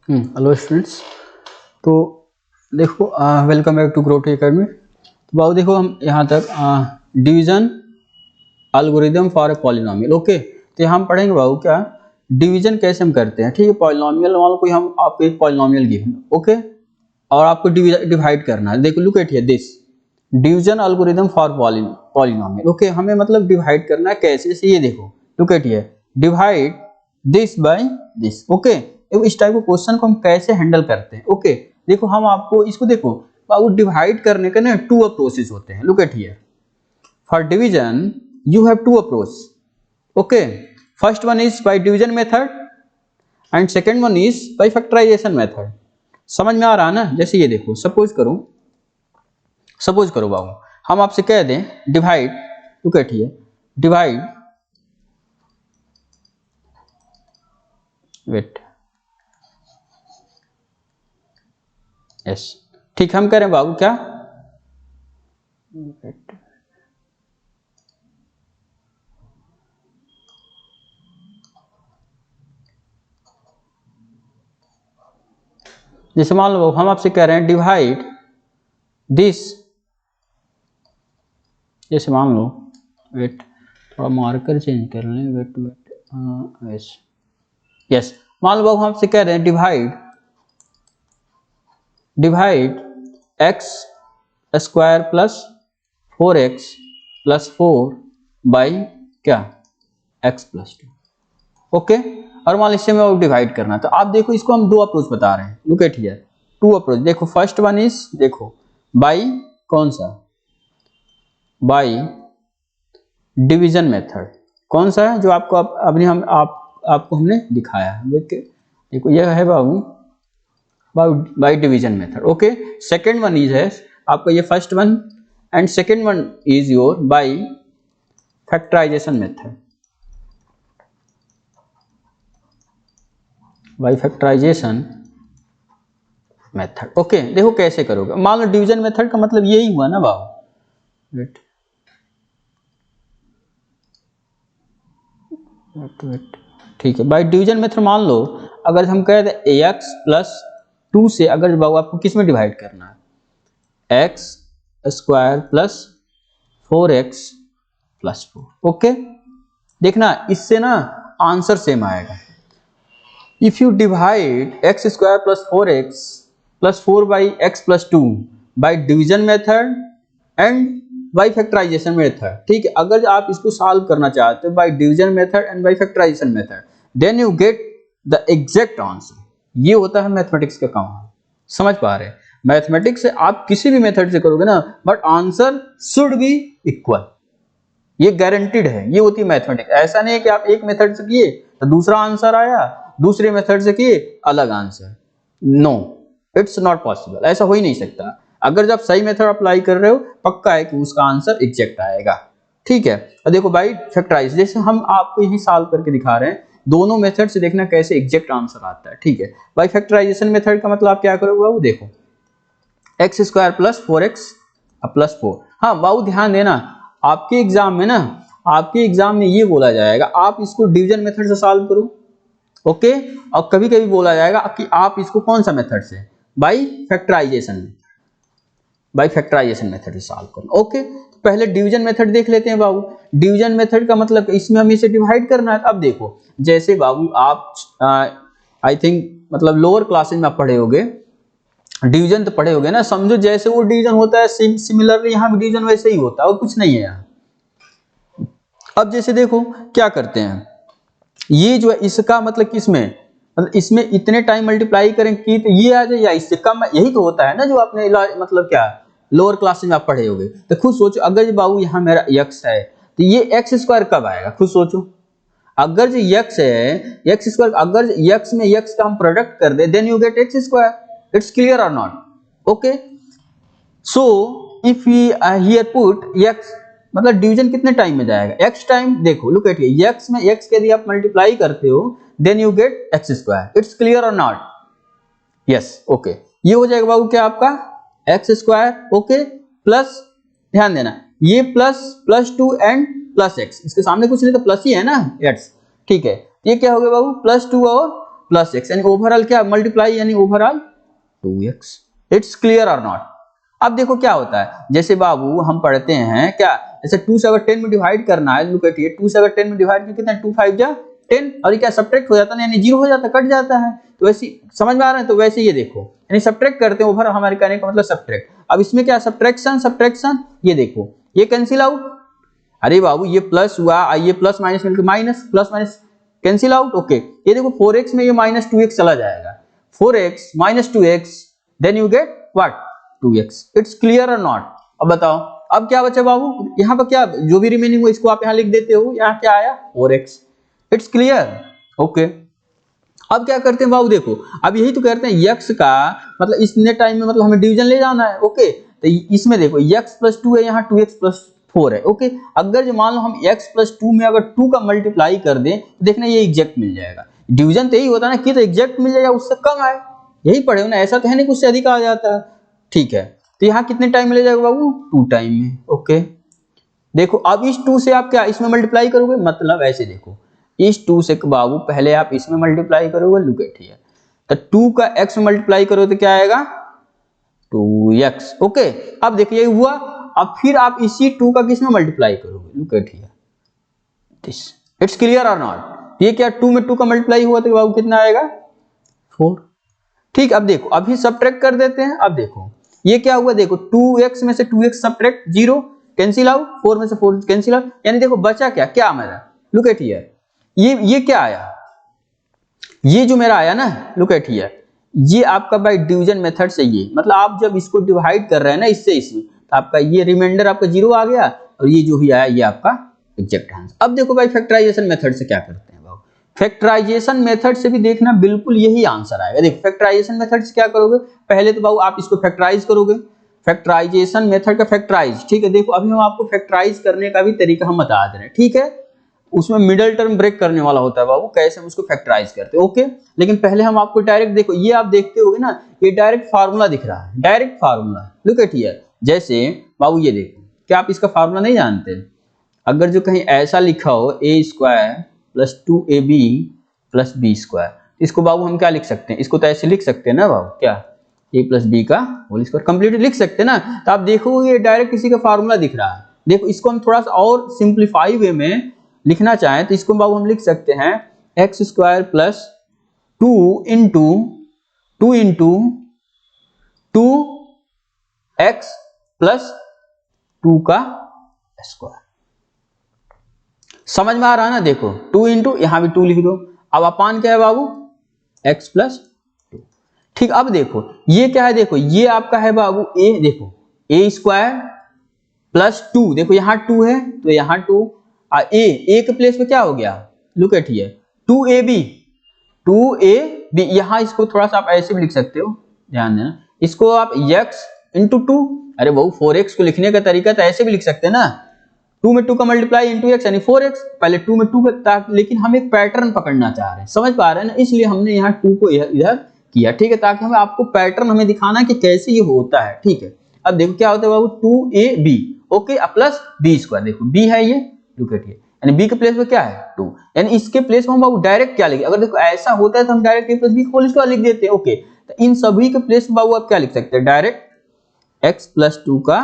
Hello students. तो देखो, welcome back to growth academy. तो बाबू देखो, हम यहाँ तक division algorithm for a polynomial. Okay, तो यहाँ हम पढ़ेंगे बाबू क्या डिवीजन कैसे हम करते हैं। ठीक है, पॉलिनोमियल वालों को हम आपको एक पॉलिनोमियल गिवन, ओके, और आपको डिवाइड करना है। देखो look at here this division algorithm for polynomial. Okay, हमें मतलब डिवाइड करना है कैसे, जैसे ये देखो look at here divide this by this. Okay, इस टाइप के क्वेश्चन को हम कैसे हैंडल करते हैं। ओके, देखो हम आपको इसको देखो बाबू डिवाइड करने के ना टू अप्रोचेस होते हैं। Look at here for division you have two approach. Okay, first one is by division method and second one is by factorization method. समझ में आ रहा है ना। जैसे ये देखो, सपोज करो बाबू हम आपसे कह दें divide, look at here divide, wait, yes ठीक, हम कह रहे हैं बाबू क्या वेट, जैसे मान लो हम आपसे कह रहे हैं डिवाइड दिस, जैसे मान लो वेट थोड़ा मार्कर चेंज कर लें, वेट यस यस, मान लो हम आपसे कह रहे हैं divide x square plus 4x plus 4 by क्या x प्लस 2। ओके, और मान लीजिए हमें डिवाइड करना, तो आप देखो इसको हम दो अप्रोच बता रहे हैं। Look at here two approach. देखो फर्स्ट वन इज देखो बाई कौन सा, बाई डिवीजन मेथड। कौन सा है जो आपको आपको हमने दिखाया है। देखो यह है बाबू by division method. Okay, second one is है आपका ये first one and second one is your by factorisation method, by factorisation method. Okay, देखो कैसे करोगे। मान लो डिवीजन मेथड का मतलब यही हुआ ना बाबू, वेट वेट वेट, ठीक है, बाई डिवीजन मेथड मान लो अगर हम कह दें एक्स प्लस 2 से, अगर बाबू आपको किस में डिवाइड करना है, x square plus 4x plus 4। Okay, देखना इससे ना आंसर सेम आएगा। If you divide x square plus 4x plus 4 by x plus 2 by division method and by factorisation method, ठीक है, अगर आप इसको सॉल्व करना चाहते हो by division method and by factorisation method, then you get the exact answer. ये होता है मैथमेटिक्स का काम। समझ पा रहे हैं, मैथमेटिक्स से आप किसी भी मेथड से करोगे ना, but answer should be equal, ये गारंटीड है। ये होती है मैथमेटिक्स। ऐसा नहीं है कि आप एक मेथड से किए तो दूसरा आंसर आया, दूसरे मेथड से किए अलग answer. No, it's not possible, ऐसा हो ही नहीं सकता। अगर जब सही मेथड अप्लाई कर रहे हो पक्का है कि उसका आंसर एग्जैक्ट आएगा। ठीक है, और देखो बाई फैक्टराइज, जैसे हम आपको यही सॉल्व करके दिखा रहे हैं, दोनों मेथड से देखना कैसे एग्जैक्ट आंसर आता है। ठीक है, बाई फैक्टराइजेशन मेथड का मतलब आप क्या करोगे वो देखो x square plus 4x plus 4। हाँ बाबू ध्यान देना, आपके एग्जाम में ये बोला जाएगा आप इसको डिवीजन मेथड से सॉल्व करो। ओके, और कभी कभी बोला जाएगा कि आप इसको कौन सा मेथड से, बाई फैक्टराइजेशन मेथड से सॉल्व करो। ओके, तो पहले डिवीजन मेथड देख लेते हैं बाबू। डिवीजन मेथड का मतलब इसमें हमें इसे डिवाइड करना है। अब देखो जैसे बाबू आप आई थिंक मतलब लोअर क्लासेज में आप पढ़े होगे, डिवीजन तो पढ़े होगे ना, समझो जैसे वो डिवीजन होता है सिमिलरली यहाँ भी डिवीजन वैसे ही होता है और कुछ नहीं है यहाँ। अब जैसे देखो क्या करते हैं, ये जो है इसका मतलब किसमें, मतलब इसमें इतने टाइम मल्टीप्लाई करें कि तो ये आ जाए या इससे कम, यही तो होता है ना जो आपने मतलब क्या लोअर क्लासेज में आप पढ़े होगे। तो खुद सोचो अगर बाबू यहाँ मेरा x है तो ये एक्स स्क्वायर कब आएगा, खुद सोचो। अगर जो x है एक्स स्क्वायर, अगर x में x का हम प्रोडक्ट कर दे then you get x square. It's clear or not? Okay. So if we here put x, मतलब डिवीजन कितने टाइम में जाएगा, x टाइम। देखो लुक एट हियर, x में x के यदि आप मल्टीप्लाई करते हो then you get x square. It's clear और नॉट? यस, ओके, ये हो जाएगा बाबू क्या आपका एक्स स्क्वायर। ओके, प्लस ध्यान देना ये प्लस 2 एंड प्लस x, इसके सामने कुछ नहीं तो प्लस ही है ना x। ठीक है, ये क्या हो गया बाबू प्लस 2 और प्लस एक्स, यानी ओवरऑल क्या मल्टीप्लाई यानी ओवरऑल 2x। इट्स क्लियर और नॉट? अब देखो क्या होता है, जैसे बाबू हम पढ़ते हैं क्या, जैसे 2 से अगर 10 में डिवाइड करना है, लुक एट हियर, 2 से अगर 10 में डिवाइड कितना 2 5 जा 10, और ये क्या सब्ट्रैक्ट हो जाता है यानी जीरो हो जाता है, कट जाता है। तो वैसे समझ में आ रहा है, तो वैसे ये देखो यानी सब्ट्रैक्ट करते हैं, ओवर हमारे कहने का मतलब सब्ट्रैक्ट। अब इसमें क्या सब्ट्रैक्शन, सब्ट्रैक्शन, ये देखो ये कैंसिल आउट, अरे बाबू ये प्लस हुआ, ये प्लस माइनस मिलकर minus, plus minus cancel out, okay. ये देखो 4x में ये माइनस 2x चला जाएगा, 4x minus 2x, then you get what 2x। It's clear और नॉट? अब बताओ अब क्या बचा बाबू, यहाँ पर क्या जो भी रिमेनिंग हो इसको आप यहाँ लिख देते हो, यहाँ क्या आया 4x। It's clear, okay. अब क्या करते हैं बाबू, देखो अब यही तो कहते हैं x का मतलब इतने टाइम में मतलब हमें डिवीजन ले जाना है, ओके। तो इसमें देखो x प्लस 2 है, यहाँ 2x प्लस 4 है, ओके। अगर जो मान लो हम x प्लस 2 में अगर 2 का मल्टीप्लाई कर दें तो देखना ये एग्जैक्ट मिल जाएगा। डिवीजन तो यही होता है ना कि तो एग्जैक्ट मिल जाएगा, उससे कम आए, यही पढ़े हो ना, ऐसा तो है नहीं कुछ से अधिक आ जाता है, ठीक है। तो यहाँ कितने टाइम में ले जाएगा बाबू 2 टाइम में, ओके। देखो अब इस 2 से आप क्या इसमें मल्टीप्लाई करोगे, मतलब ऐसे देखो इस 2 से बाबू पहले आप इसमें मल्टीप्लाई करोगे, लुक एट हियर, तो 2 का x में मल्टीप्लाई करो तो क्या आएगा 2x, ओके। अब देखिए ये हुआ, अब फिर आप इसी 2 का किस में मल्टीप्लाई करोगे, look at here this. It's clear और नॉट? ये क्या 2 में 2 का मल्टीप्लाई हुआ तो बाबू कितना आएगा 4, ठीक। अब देखो अभी सब्ट्रैक्ट कर देते हैं, अब देखो ये क्या हुआ, देखो 2x में से 2x सब्ट्रैक्ट 0 कैंसिल आउट, 4 में से 4 कैंसिल आउट, यानी देखो बचा क्या क्या मेरा, लुक एट हियर, ये क्या आया, ये जो मेरा आया ना, लुक एट हियर, ये आपका बाय डिवीजन मेथड से, ये मतलब आप जब इसको डिवाइड कर रहे हैं ना इससे इसमें, तो आपका ये रिमाइंडर आपका 0 आ गया, और ये जो भी आया ये आपका एग्जैक्ट आंसर। अब देखो भाई फैक्टराइजेशन मेथड से क्या करते हैं बाबू, फैक्टराइजेशन मेथड से भी देखना बिल्कुल यही आंसर आएगा। देखो फैक्टराइजेशन मेथड से क्या करोगे, पहले तो बाबू आप इसको फैक्टराइज करोगे, फैक्टराइजेशन मेथड का फैक्टराइज, ठीक है। देखो अभी हम आपको फैक्टराइज करने का भी तरीका हम बता दे रहे हैं, ठीक है। उसमें मिडिल टर्म ब्रेक करने वाला होता है बाबू, कैसे हम उसको फैक्टराइज करते हैं, ओके। लेकिन पहले हम आपको डायरेक्ट, देखो ये आप देखते होगे ना, ये डायरेक्ट फार्मूला दिख रहा है, direct formula, look at here. जैसे बाबू ये देखो, क्या आप इसका फार्मूला नहीं जानते, अगर जो कहीं ऐसा लिखा हो a² plus 2ab plus b², इसको बाबू हम क्या लिख सकते हैं, इसको तो ऐसे लिख सकते हैं ना बाबू, क्या a प्लस बी का होल स्क्वायर, कंप्लीट लिख सकते हैं ना। तो आप देखो ये डायरेक्ट किसी का फार्मूला दिख रहा है। देखो इसको हम थोड़ा सा और सिंप्लीफाई वे में लिखना चाहें तो इसको बाबू हम लिख सकते हैं x² plus 2 into 2x plus 2 का स्क्वायर। समझ में आ रहा है ना, देखो 2 इंटू यहां भी 2 लिख दो, अब अपान क्या है बाबू x प्लस 2, ठीक। अब देखो ये क्या है, देखो ये आपका है बाबू a, देखो a² प्लस 2, देखो यहाँ 2 है तो यहाँ 2, a के प्लेस पे क्या हो गया, लुक एट हियर 2ab, यहाँ इसको थोड़ा सा आप ऐसे भी लिख सकते हो, ध्यान देना, इसको आप x इंटू 2, अरे बहु 4x को लिखने का तरीका तो ऐसे भी लिख सकते हैं ना, 2 में 2 का मल्टीप्लाई इंटू x यानी 4x, पहले 2 में 2 का, लेकिन हम एक पैटर्न पकड़ना चाह रहे हैं, समझ पा रहे हैं ना, इसलिए हमने यहाँ 2 को इधर किया, ठीक है, ताकि हमें आपको पैटर्न हमें दिखाना कि कैसे ये होता है, ठीक है। अब देखो क्या होता है बाबू 2ab, ओके, प्लस b², देखो b है ये, लुक एट हियर, यानी b के प्लेस पे क्या है 2, यानी इसके प्लेस पे हम बाबू डायरेक्ट क्या लिखें, अगर देखो ऐसा होता है तो हम direct a plus b whole square लिख देते हैं, ओके। तो इन सभी के प्लेस पे बाबू आप क्या लिख सकते हैं, डायरेक्ट x प्लस 2 का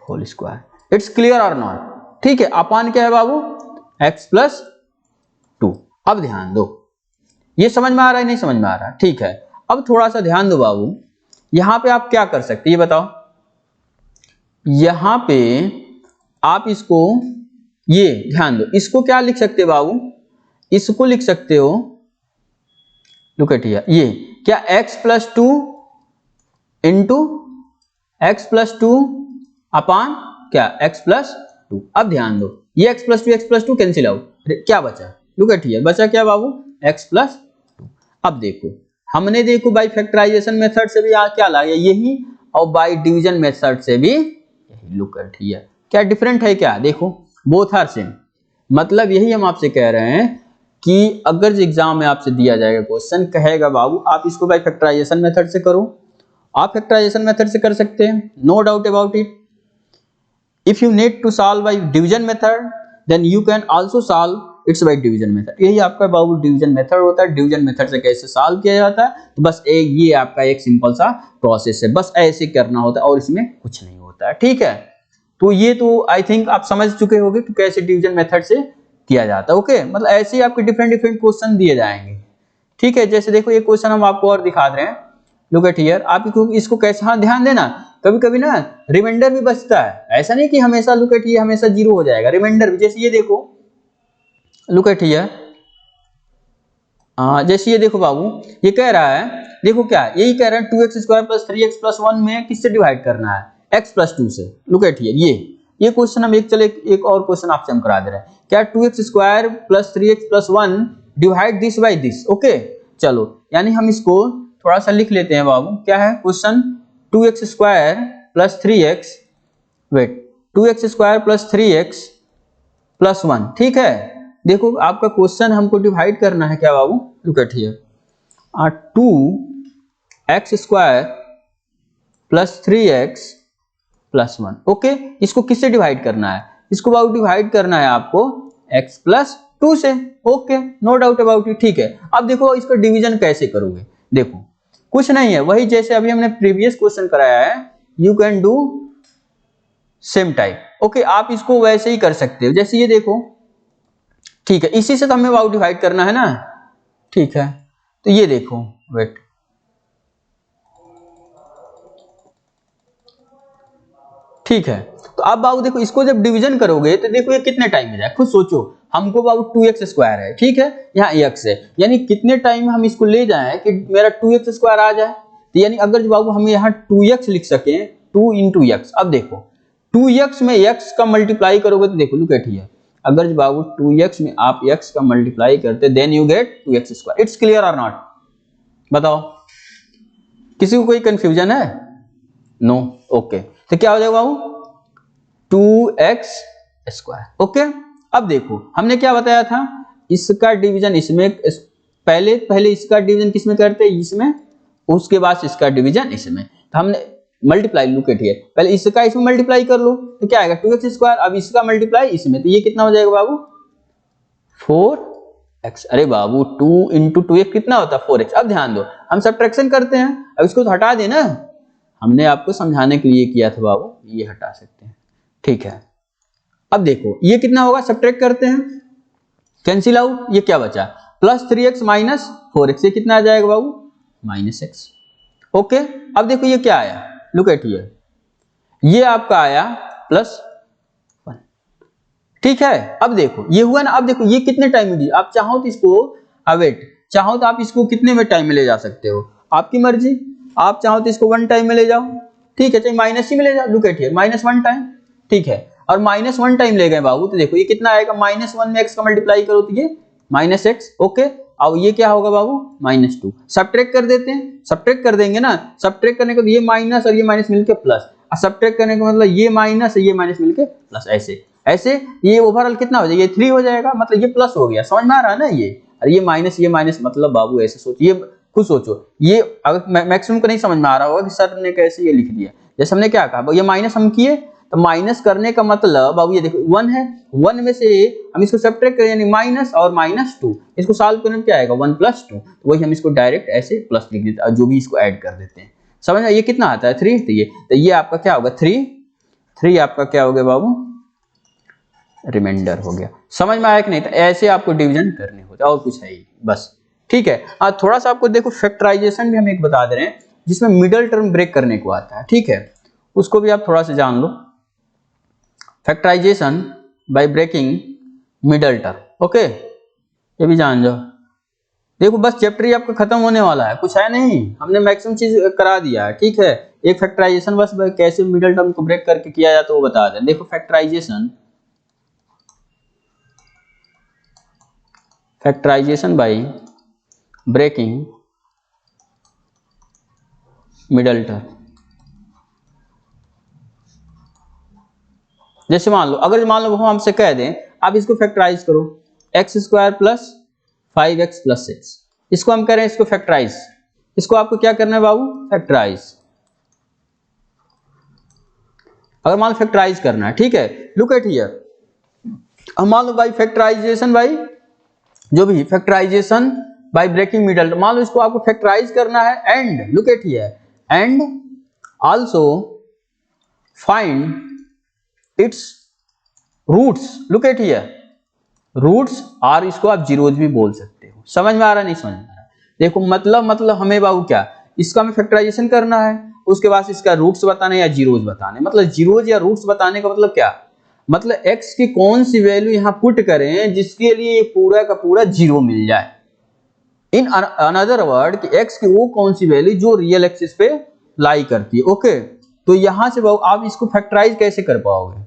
होल स्क्वायर। इट्स क्लियर और नॉट, ठीक है। अपान क्या है बाबू x प्लस 2। अब ध्यान दो, ये समझ में आ रहा है नहीं समझ में आ रहा, ठीक है। अब थोड़ा सा ध्यान दो बाबू, यहां पे आप क्या कर सकते हैं ये बताओ, यहां पे आप इसको, ये ध्यान दो, इसको क्या लिख सकते हो बाबू, इसको लिख सकते हो, लुक एट हियर, ये क्या x plus 2 into x plus 2 अपान क्या x प्लस 2। अब ध्यान दो, ये x प्लस 2 कैंसिल आउट, क्या बचा, लुक एट हियर, बचा क्या बाबू x प्लस 2। अब देखो हमने देखो बाई फैक्टराइजेशन मेथड से भी यहाँ क्या लाया यही, और बाई डिवीजन मेथड से भी यही, लुक एट हियर, क्या डिफरेंट है, क्या देखो बोथ आर सेम। मतलब यही हम आपसे कह रहे हैं कि अगर एग्जाम में आपसे दिया जाएगा क्वेश्चन, कहेगा बाबू आप इसको बाई फैक्टराइजेशन मेथड से करो, आप फैक्टराइजेशन मेथड से कर सकते हैं, no doubt about it. If you need to solve by division method then you can also solve it's by division method. यही आपका बाबू डिवीजन मेथड होता है। डिवीजन मेथड से कैसे सॉल्व किया जाता है, तो बस ये आपका एक सिंपल सा प्रोसेस है, बस ऐसे करना होता है और इसमें कुछ नहीं होता है, ठीक है। तो ये तो आई थिंक आप समझ चुके होंगे कि कैसे डिवीजन मेथड से किया जाता है। ओके, मतलब ऐसे ही आपके डिफरेंट डिफरेंट क्वेश्चन दिए जाएंगे, ठीक है। जैसे देखो ये क्वेश्चन हम आपको और दिखा रहे हैं, लुक एट हियर। आप इसको कैसे, हाँ ध्यान देना, कभी कभी ना रिमाइंडर भी बचता है, ऐसा नहीं कि हमेशा लुक एट ये हमेशा जीरो हो जाएगा, रिमाइंडर भी। जैसे ये देखो, लुक एट हियर, जैसे ये देखो बाबू, ये कह रहा है, देखो क्या यही कह रहा है 2x square plus 3x plus 1 में किससे डिवाइड करना है, x प्लस 2 से। लुक एट हियर, ये क्वेश्चन हम एक और क्वेश्चन आपसे हम करा दे रहे हैं। क्या 2x square plus 3x plus 1 divide this by this. Okay, चलो यानी हम इसको थोड़ा सा लिख लेते हैं बाबू। क्या है question, 2x square plus 3x, wait, 2x square plus 3x plus 1, ठीक है। देखो आपका क्वेश्चन हमको डिवाइड करना है क्या बाबू, look at here, 2x square plus 3x plus 1। Okay, इसको किससे डिवाइड करना है, इसको बाबू डिवाइड करना है आपको x प्लस 2 से। Okay, no doubt about it, ठीक है। अब देखो इसका डिवीजन कैसे करोगे, देखो कुछ नहीं है, वही जैसे अभी हमने प्रीवियस क्वेश्चन कराया है, you can do same type. Okay, आप इसको वैसे ही कर सकते हो, जैसे ये देखो, ठीक है, इसी से तो हमें वाउ डिवाइड करना है ना, ठीक है। तो ये देखो, वेट, ठीक है। तो अब बाबू देखो इसको जब डिवीजन करोगे तो देखो ये कितने टाइम में जाए, खुद सोचो। हमको बाबू 2x स्क्वायर है, ठीक है, यहाँ x है, यानी कितने टाइम हम इसको ले जाएं कि मेरा 2x स्क्वायर आ जाए। तो यानी अगर बाबू हम यहाँ 2x लिख सकें, 2 इंटू एक्स, अब देखो 2x में x का मल्टीप्लाई करोगे तो देखो लुक एट हियर, अगर बाबू 2x में आप x का मल्टीप्लाई करते then you get 2x square. It's clear और नॉट, बताओ, किसी को कोई कंफ्यूजन है, नो, ओके। तो क्या हो जाएगा बाबू, 2x स्क्वायर। ओके, अब देखो हमने क्या बताया था, इसका डिवीजन इसमें, पहले इसका डिवीजन किसमें करते हैं, इसमें, उसके बाद इसका डिवीजन इसमें। तो हमने मल्टीप्लाई, लुक एट हियर, पहले इसका इसमें मल्टीप्लाई कर लो तो क्या आएगा 2x स्क्वायर, अब इसका मल्टीप्लाई इसमें, तो ये कितना हो जाएगा बाबू 4x। अरे बाबू 2 इंटू 2x कितना होता है 4x। अब ध्यान दो, हम सब्ट्रैक्शन करते हैं, अब इसको तो हटा देना, हमने आपको समझाने के लिए किया था बाबू, ये हटा सकते हैं, ठीक है। अब देखो ये कितना होगा, सब्ट्रैक्ट करते हैं, कैंसिल आउट, ये क्या बचा प्लस 3x माइनस 4x, ये कितना आ जाएगा बाबू माइनस x। ओके, अब देखो ये क्या आया, लुक एट हियर, ये आपका आया प्लस 1, ठीक है। अब देखो ये हुआ ना, अब देखो ये कितने टाइम में, आप चाहो तो इसको, वेट, चाहो तो आप इसको कितने में टाइम में ले जा सकते हो, आपकी मर्जी, आप चाहो तो इसको 1 टाइम में ले जाओ, ठीक है, चाहे माइनस ही में ले जाओ, लुक एट हियर -1 टाइम, ठीक है। और -1 टाइम ले गए बाबू, तो देखो ये कितना आएगा, -1 में x का मल्टीप्लाई करो तो ये -x। ओके, अब ये क्या होगा बाबू -2, सब्ट्रैक्ट कर देते हैं, सब्ट्रैक्ट कर देंगे ना, सब्ट्रैक्ट करने के ये माइनस और ये माइनस मिलके प्लस, और सब्ट्रैक्ट करने का मतलब ये माइनस ये माइनस मिलके प्लस, ऐसे ऐसे ये ओवरऑल कितना हो जाएगा, ये 3 हो जाएगा, मतलब ये प्लस हो गया, समझ में आ रहा है ना ये, और ये माइनस मतलब बाबू ऐसे सोचिए, खुद सोचो, ये अगर मैक्सिमम को नहीं समझ में आ रहा होगा कि सर ने कैसे ये लिख दिया, जैसे हमने क्या कहा, ये माइनस हम किए, तो माइनस करने का मतलब बाबू ये देखो 1 है, 1 में से हम इसको सब्ट्रैक्ट करें, यानी माइनस और -2, इसको सॉल्व करने में क्या आएगा 1 + 2, तो वही हम इसको डायरेक्ट ऐसे प्लस लिख देते हैं, जो भी इसको ऐड कर देते हैं, समझ में, ये कितना आता है 3, तो ये आपका क्या होगा 3 आपका क्या हो गया बाबू रिमाइंडर हो गया। समझ में आया कि नहीं, तो ऐसे आपको डिवीजन करने होते हैं, और कुछ है ही बस, ठीक है। थोड़ा सा आपको देखो फैक्टराइजेशन भी हम एक बता दे रहे हैं, जिसमें मिडल टर्म ब्रेक करने को आता है, ठीक है, उसको भी आप थोड़ा सा जान लो, factorisation by breaking middle term. Okay, ये भी जान जाओ। देखो बस चैप्टर ही आपका खत्म होने वाला है, कुछ है नहीं, हमने मैक्सिमम चीज करा दिया है, ठीक है। एक फैक्टराइजेशन बस कैसे मिडल टर्म को ब्रेक करके किया जाता है वो बता दें। देखो factorization by breaking middle term, जैसे मान लो, अगर मान लो हम हमसे कह दें आप इसको फैक्टराइज करो, x square plus 5x plus 6, इसको हम कह रहे हैं इसको फैक्टराइज, इसको आपको क्या करना है बाबू फैक्टराइज, अगर मान लो फैक्टराइज करना है, ठीक है, लुक एट हियर, हम मान लो बाई फैक्टराइजेशन बाई जो भी फैक्टराइजेशन बाय ब्रेकिंग मिडल, मान लो इसको आपको फैक्टराइज करना है and look at here and also find its roots, look at here roots, और इसको आप जीरोज भी बोल सकते हो। समझ में आ रहा नहीं समझ में आ रहा? देखो मतलब हमें बाबू क्या, इसका हमें फैक्टराइजेशन करना है, उसके बाद इसका रूट्स बताने या जीरोज बताने, मतलब जीरोज या रूट्स बताने का मतलब क्या, मतलब x की कौन सी वैल्यू यहाँ पुट करें जिसके लिए ये पूरा का पूरा जीरो मिल जाए। इन अनदर वर्ड कि x की वो कौन सी वैल्यू जो रियल एक्सिस पे लाई करती है। ओके, तो यहां से बाबू आप इसको फैक्टराइज कैसे कर पाओगे,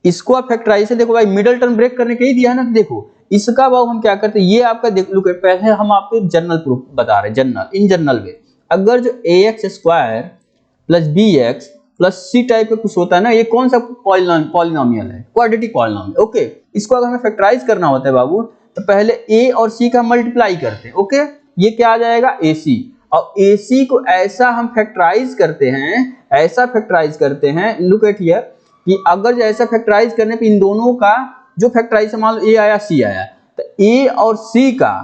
इसको आप फैक्टराइजेशन देखो भाई मिडिल टर्म ब्रेक करने के ही दिया है ना, तो देखो इसका बाबू हम क्या करते हैं, ये आपका देख लो पहले हम आपको जनरल प्रूफ बता रहे हैं, जनरल इन जनरल वे, अगर जो ax square plus bx plus c type का कुछ होता है ना, ये कौन सा पॉलिनोमियल है, क्वाड्रेटिक पॉलिनोमियल। ओके, इसको अगर हमें फैक्टराइज करना होता है बाबू तो पहले a और c का मल्टीप्लाई करते हैं। ओके, ये क्या आ जाएगा ac, और ac को ऐसा हम फैक्टराइज करते हैं, ऐसा फैक्टराइज करते हैं, लुक एट हियर कि अगर ऐसा फैक्टराइज करने पे इन दोनों का जो फैक्टराइज मान लो a आया c आया, तो a और c का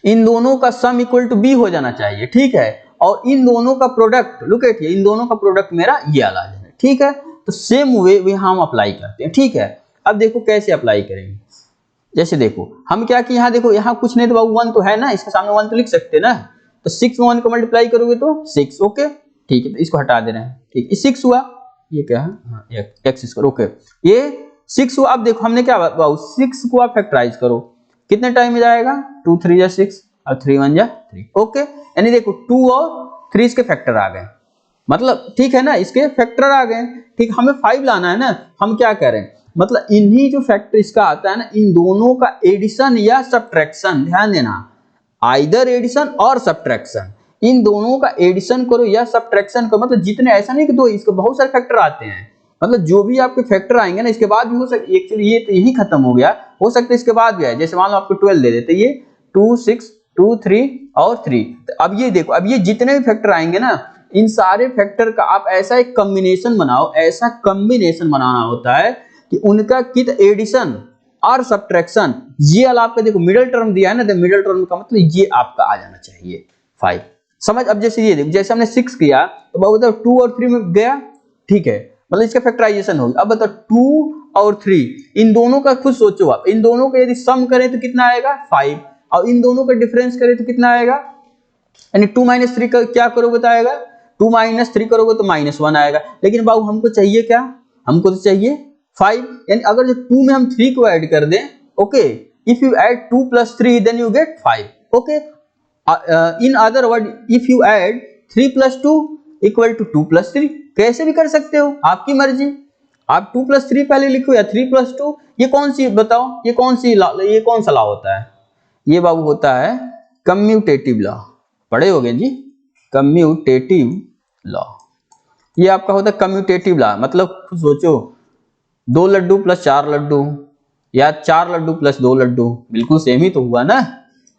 इन दोनों का सम इक्वल टू b हो जाना चाहिए, ठीक है, और इन दोनों का प्रोडक्ट लुक एट हियर, इन दोनों का प्रोडक्ट मेरा ये आ जाए, ठीक है। तो सेम वे हम अप्लाई करते हैं, ठीक है। अब देखो कैसे अप्लाई करेंगे, जैसे देखो हम क्या कि यहाँ देखो यहाँ कुछ नहीं तो बाबू 1 तो है ना, इसके सामने 1 तो लिख सकते हैं ना, तो 6 में 1 को मल्टीप्लाई करोगे तो 6। ओके ठीक है, तो इसको हटा दे रहे हैं, ठीक है 6 हुआ, ये क्या है एक्स स्क्वायर। ओके ये 6 हुआ। अब देखो हमने क्या बाबू 6 को आप फैक्टराइज करो, कितने टाइम में जाएगा, 2 3 जा 6 और 3 1 जा 3। ओके यानी देखो 2 और 3 इसके फैक्टर आ गए, मतलब ठीक है ना, इसके फैक्टर आ गए, ठीक। हमें 5 लाना है ना, हम क्या करें, मतलब इन्हीं जो फैक्टर इसका आता है ना, इन दोनों का एडिशन या सब्ट्रैक्शन, ध्यान देना, आइदर एडिशन और सब्ट्रैक्शन, इन दोनों का एडिशन करो या सब्ट्रैक्शन करो, मतलब जितने, ऐसा नहीं कि दो, इसके बहुत सारे फैक्टर आते हैं, मतलब जो भी आपके फैक्टर आएंगे ना इसके बाद भी हो सकते, एक्चुअली ये तो यही खत्म हो गया, हो सकता है इसके बाद भी आए, जैसे मान लो आपको 12 दे देते, ये 2 6 2 3 और 3, तो अब ये देखो, अब ये जितने भी फैक्टर आएंगे ना, इन सारे फैक्टर का आप ऐसा एक कॉम्बिनेशन बनाओ, ऐसा कॉम्बिनेशन बनाना होता है कि उनका कित एडिशन और सब्ट्रैक्शन, ये वाला आपका देखो मिडिल टर्म दिया है ना, तो मिडिल टर्म का मतलब ये आपका आ जाना चाहिए 5। समझ, अब जैसे ये देखो, जैसे हमने 6 किया तो बहुत 2 और 3 में गया, ठीक है, मतलब इसका फैक्टराइजेशन होगा। अब बताओ 2 और 3 इन दोनों का खुद सोचो आप, इन दोनों का यदि सम करें तो कितना आएगा 5, और इन दोनों का डिफरेंस करें तो कितना आएगा, यानी 2 - 3 का क्या करोगे तो आएगा, 2 - 3 करोगे तो -1 आएगा। लेकिन बाबू हमको चाहिए क्या, हमको तो चाहिए 5, यानी अगर जो 2 में हम 3 को ऐड कर दें, okay, if you add 2 + 3 then you get 5। Okay, in other word if you add 3 + 2 equal to 2 + 3, कैसे भी कर सकते हो, आपकी मर्जी, आप 2 + 3 पहले लिखो या 3 + 2, ये कौन सी बताओ, ये कौन सा लॉ होता है, ये बाबू होता है कम्यूटेटिव लॉ, पढ़े होगे जी, कम्यूटेटिव लॉ, ये आपका होता है कम्यूटेटिव लॉ, मतलब सोचो 2 लड्डू + 4 लड्डू या 4 लड्डू + 2 लड्डू, बिल्कुल सेम ही तो हुआ ना,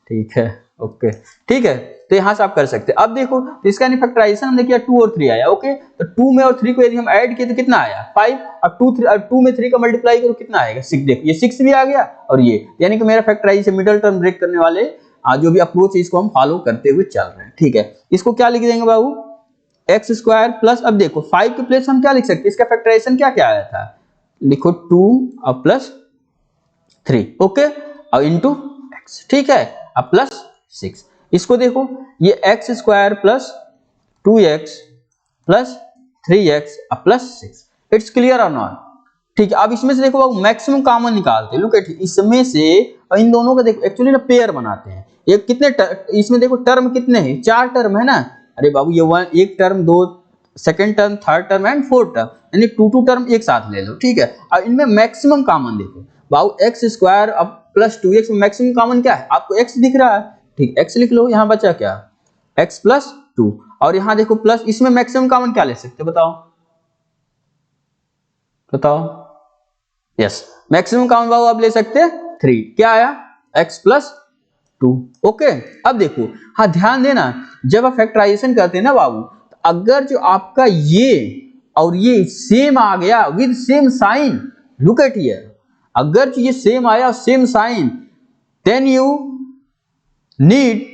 ठीक है। ओके ठीक है, तो यहां से आप कर सकते हैं। अब देखो तो इसका फैक्टराइजेशन हमने किया 2 और 3 आया, ओके, तो 2 में और 3 को यदि हम ऐड किए तो कितना आया 5, अब 2 में 3 का मल्टीप्लाई करो कितना आएगा 6, देखो ये 6 भी आ गया, और ये यानी कि मेरा फैक्टराइजेशन मिडिल टर्म ब्रेक करने वाले जो भी अप्रोच है इसको हम फॉलो करते हुए चल रहे हैं, ठीक है। इसको क्या लिख देंगे बाबू, x² प्लस, अब देखो 5 के प्लेस हम क्या लिख सकते हैं, इसका फैक्टराइजेशन क्या क्या आया था, लिखो 2 और प्लस 3, ओके, और इंटू x, ठीक है, अब प्लस 6, इसको देखो ये x² plus 2x plus 3x अब प्लस 6, इट्स क्लियर और नॉट, ठीक है। अब इसमें से देखो मैक्सिमम कॉमन निकालते हैं, लुक एट, इसमें से और इन दोनों का देखो एक्चुअली ना पेयर बनाते हैं, ये कितने इसमें देखो टर्म कितने हैं, 4 टर्म है ना, अरे बाबू ये एक term, 2 second term, third term and fourth term, यानी 2 टर्म एक साथ ले लो, ठीक है। अब इनमें मैक्सिमम कॉमन देखो बाबू x² अब प्लस 2x में मैक्सिमम कॉमन क्या है, आपको x दिख रहा है, ठीक, x लिख लो, यहां बचा क्या x + 2, और यहां देखो प्लस, इसमें मैक्सिमम कॉमन क्या ले सकते बताओ, बताओ, यस मैक्सिमम कॉमन बाबू आप ले सकते हैं 3, क्या आया x + 2, ओके। अब देखो हाँ ध्यान देना, जब आप फैक्टराइजेशन करते हैं ना बाबू, तो अगर जो आपका ये और ये सेम आ गया with same sign, look at here, अगर ये सेम आया same sign then you need,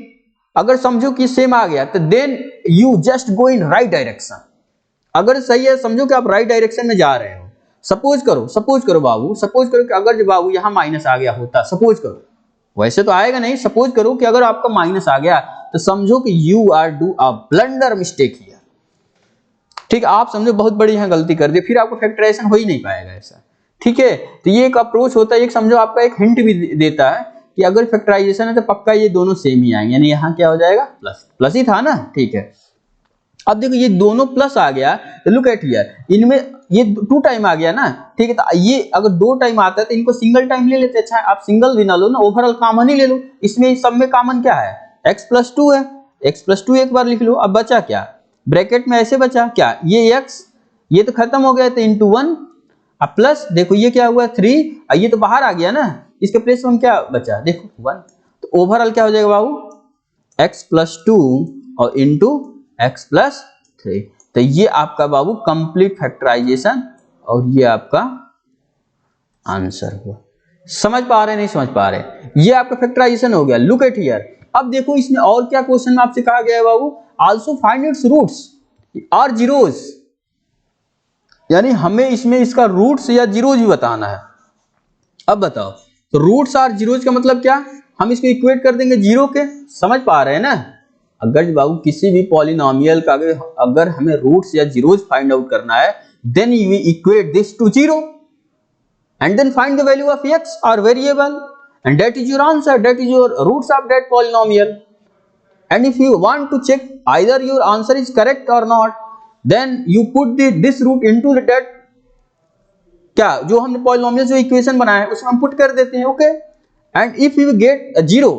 अगर समझो कि सेम आ गया तो then you just go in right direction. अगर सही है समझो कि आप राइट डायरेक्शन में जा रहे हो। सपोज करो बाबू, सपोज करो कि अगर जो बाबू यहाँ माइनस आ गया होता, सपोज करो, वैसे तो आएगा नहीं, सपोज करो कि अगर आपका माइनस आ गया तो समझो कि you are do a blunder mistake here. ठीक, आप समझो बहुत बड़ी यहाँ गलती कर दी, फिर आपको फैक्टराइजेशन हो ही नहीं पाएगा ऐसा। ठीक है, तो ये एक अप्रोच होता है, एक समझो आपका एक हिंट भी देता है कि अगर फैक्टराइजेशन है तो पक्का ये दोनों सेम ही आएंगे, यानी यहाँ क्या हो जाएगा, प्लस प्लस ही था ना। ठीक है, अब देखो ये दोनों प्लस आ गया तो लुक एट हियर, इनमें ये 2 टाइम आ गया ना। ठीक है, तो ये अगर 2 टाइम आता है तो इनको सिंगल टाइम ले लेते। अच्छा आप सिंगल भी ना लो ना, ओवरऑल कॉमन ही ले लो। इसमें सब में कॉमन क्या है, x + 2 है, x + 2 एक बार लिख लो। अब बचा क्या, ब्रैकेट में ऐसे बचा क्या, ये x, ये तो खत्म हो गया तो इंटू 1, अब प्लस देखो ये क्या हुआ 3, ये तो बाहर आ गया ना, इसके प्लेस में हम क्या बचा देखो 1, तो ओवरऑल क्या हो जाएगा बाबू, x + 2 और इंटू x + 3। तो ये आपका बाबू कंप्लीट फैक्टराइजेशन और ये आपका आंसर हुआ। समझ पा रहे नहीं समझ पा रहे, ये आपका फैक्टराइजेशन हो गया। लुक एट हियर, अब देखो इसमें और क्या क्वेश्चन में आपसे कहा गया है बाबू, आल्सो फाइंड इट्स रूट्स और जीरोस, यानी हमें इसमें इसका रूट्स या जीरोज भी बताना है। अब बताओ, तो रूट्स और जीरोज का मतलब क्या, हम इसको इक्वेट कर देंगे जीरो के। समझ पा रहे हैं ना, अगर बाबू किसी भी पॉलिनोमियल का अगर हमें रूट्स या जीरोज फाइंड आउट करना है, then we equate this to zero and then find the value of x or variable, and that is your answer, that is your roots of that polynomial. And if you want to check either your answer is correct or not, then you put this root into that, क्या जो हमने polynomial जो equation बनाया है उसमें हम put कर देते हैं। Okay, and if you get a zero,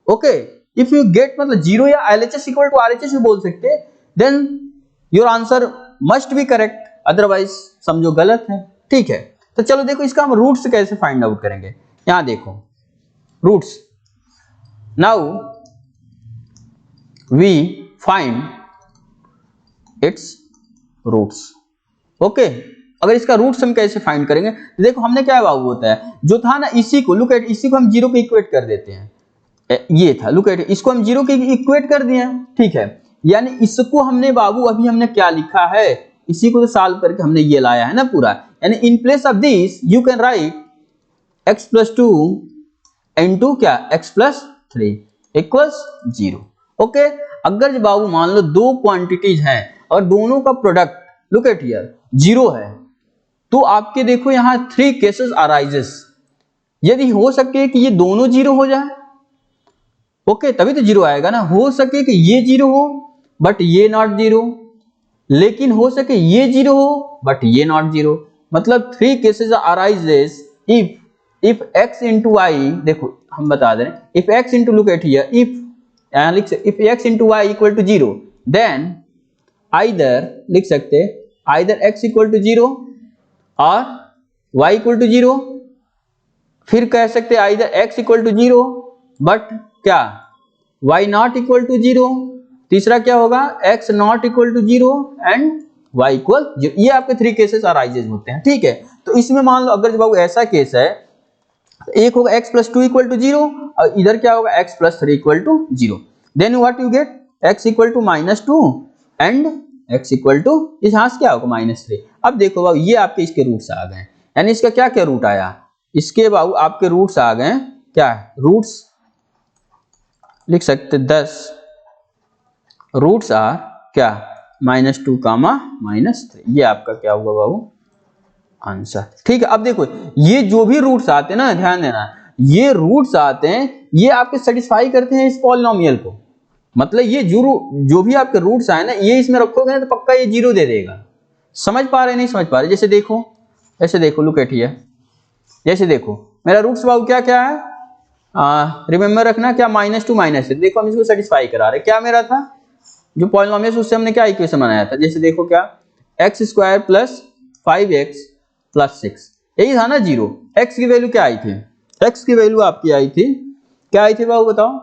okay, if you get मतलब जीरो या LHS इक्वल टू RHS भी बोल सकते हैं, then your answer must be correct, otherwise समझो गलत है। ठीक है, तो चलो देखो इसका हम रूट्स कैसे फाइंड आउट करेंगे। यहां देखो roots, now we find its roots. Okay, अगर इसका रूट्स हम कैसे फाइंड करेंगे, तो देखो हमने क्या बाबू होता है जो था ना, इसी को लुक एट, इसी को हम जीरो पे इक्वेट कर देते हैं। ये था लुक एट, इसको हम जीरो के इक्वेट कर दिए। ठीक है, यानी इसको हमने बाबू अभी हमने क्या लिखा है, इसी को तो सॉल्व करके हमने ये लाया है ना पूरा, यानी in place of this you can right x + 2 into क्या x + 3 इक्वल्स 0। ओके, अगर बाबू मान लो दो क्वांटिटीज हैं और दोनों का प्रोडक्ट लुक एट हियर 0 है, तो आपके देखो यहां 3 केसेस अराइजेस, यदि हो सके कि ये दोनों 0 हो जाए, ओके, तभी तो 0 आएगा ना। हो सके कि ये 0 हो बट ये नॉट 0, लेकिन हो सके ये 0 हो बट ये नॉट 0, मतलब 3 cases arises if x into y, देखो हम बता दे रहे हैं, if x into look at here, if यहां लिख सकते if x into y equal to 0, then either लिख सकते आइदर x इक्वल टू 0 और y इक्वल टू 0, फिर कह सकते either x equal to 0 but क्या y नॉट इक्वल टू 0, तीसरा क्या होगा x not equal to 0 and y equal 0। ये आपके 3 केसेस अराइजेस होते हैं। ठीक है, तो इसमें मान लो अगर बाबू ऐसा केस है, एक होगा x + 2 इक्वल टू 0 और इधर क्या होगा x + 3 equal to 0, then what you get x equal to -2 and x equal to यहां से क्या होगा -3। अब देखो बाबू ये आपके इसके रूट्स आ गए, यानी इसका क्या क्या रूट आया, इसके बाबू आपके रूट्स आ गए, क्या रूट्स लिख सकते 10 रूट्स आर क्या -2, -3, ये आपका क्या हुआ बाबू आंसर। ठीक है, अब देखो ये जो भी रूट्स आते हैं ना, ध्यान देना, ये रूट्स आते हैं ये आपके सेटिस्फाई करते हैं इस पॉलिनोमियल को, मतलब ये जो भी आपके रूट्स आए ना, ये इसमें रखोगे ना तो पक्का ये 0 दे देगा। समझ पा रहे नहीं समझ पा रहे, जैसे देखो लुक एट हियर, जैसे देखो मेरा रूट्स बाबू क्या क्या है, रिमेंबर रखना क्या -2 -3, देखो हम इसको सेटिस्फाई करा रहे, क्या मेरा था जो पॉलिनोमियल उससे हमने क्या इक्वेशन बनाया था, जैसे देखो क्या x² + 5x + 6, यही था ना 0। x की वैल्यू क्या आई थी, x की वैल्यू आपकी आई थी, क्या आई थी बाबू बताओ,